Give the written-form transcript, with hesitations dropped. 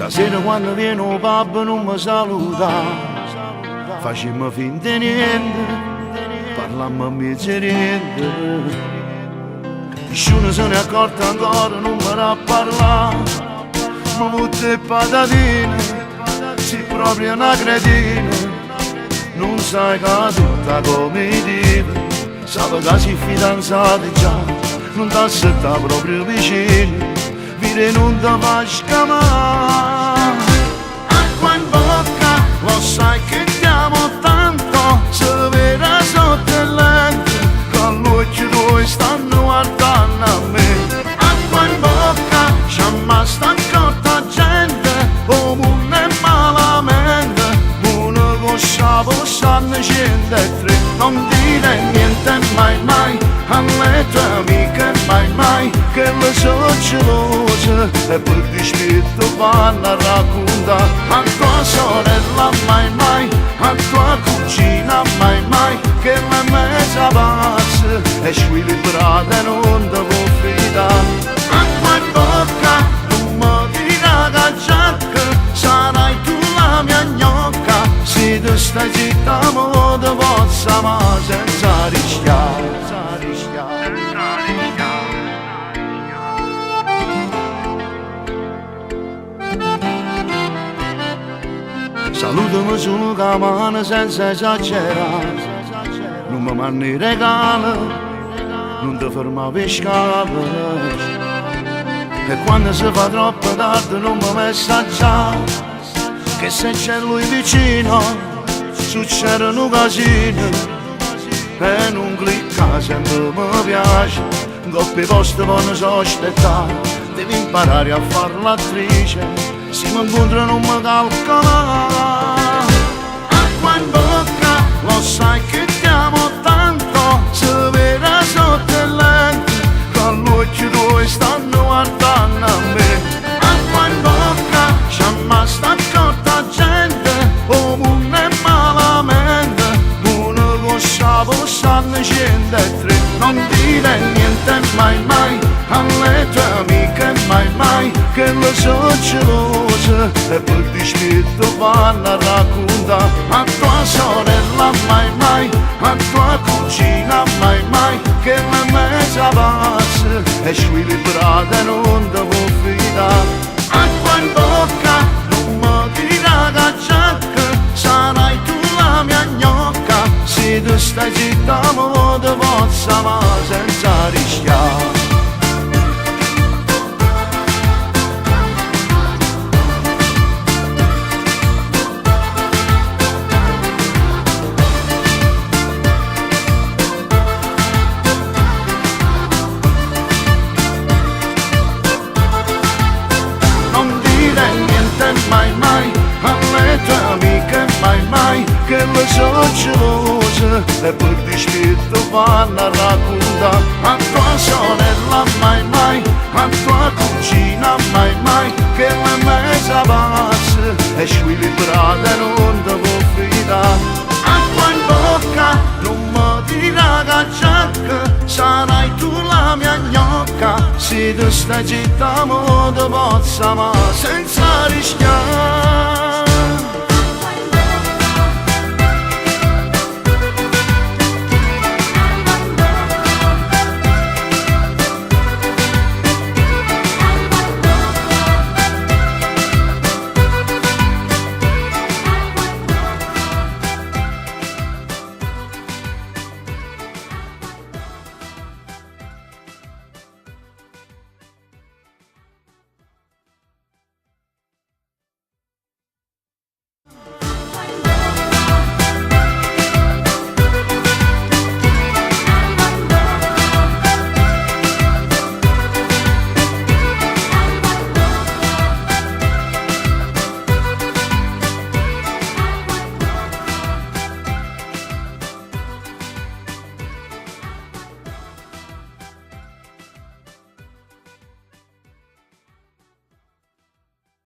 Stasera quando viene un pub non mi saluta, facciamo finta di niente, parlammo a mezzo niente. Nessuno se ne è accorto ancora, non mi a parlare, mi butte patatine, sei proprio una cretina, non sai che tutta come dico, sape che sei fidanzati già, non ti aspetta proprio vicino. Vire non ti fa scamare. Acqua in bocca, lo sai che ti amo tanto, se vera sotto il letto, con l'occhio tuoi stanno guardando a me. Acqua in bocca, c'è mai sta accorta gente, o mondo è malamente, uno coscia possanno 103, non dire niente mai mai, alle tue amiche mai mai, che le so gelose e per dispetto vanno a raccontare a tua sorella mai mai, a tua cugina mai mai, che la mezza pazza e squilibrata non ti può fidare. Acqua in bocca, non mi dirà che giacca, sarai tu la mia gnocca, se tu stai zitta mo ti possa ma senza rischiare. Salutami solo con la mano senza esagerare, non mi mandi i regali, non ti ferma per scale, e quando si fa troppo tardi non mi messaggiare, che se c'è lui vicino succedono casini, e non clicca sempre mi piace, coppie poste non so aspettare, devi imparare a far l'attrice, si mi incontra non mi calcola. Acqua in bocca, lo sai che ti amo tanto, se vera sotto il letto, con l'occhio tuoi stanno guardando a me. Acqua in bocca, c'è mai sta accorta gente, o mondo è malamente, uno coscia possanno 103, non dire niente mai mai, alle tue amiche mai mai, che le so gelose e per dispetto vanno a raccontare a tua sorella mai mai, a tua cugina mai mai, che la mezza pazza e squilibrata non ti può fidare. Acqua in bocca, non mi dirà che giacca, sarai tu la mia gnocca, se tu stai zitta mo ti possa ma senza rischiare. Mai mai, alle tue amiche mai mai, che le so gelose e per dispetto vanno a raccontare a tua sorella mai mai, a tua cugina mai mai, che la mezza pazza e squilibrata non ti può fidare. Acqua in bocca, non mi dirà che giacca, sarai tu la mia gnocca, se tu stai zitta mo ti possa ma senza rischiare.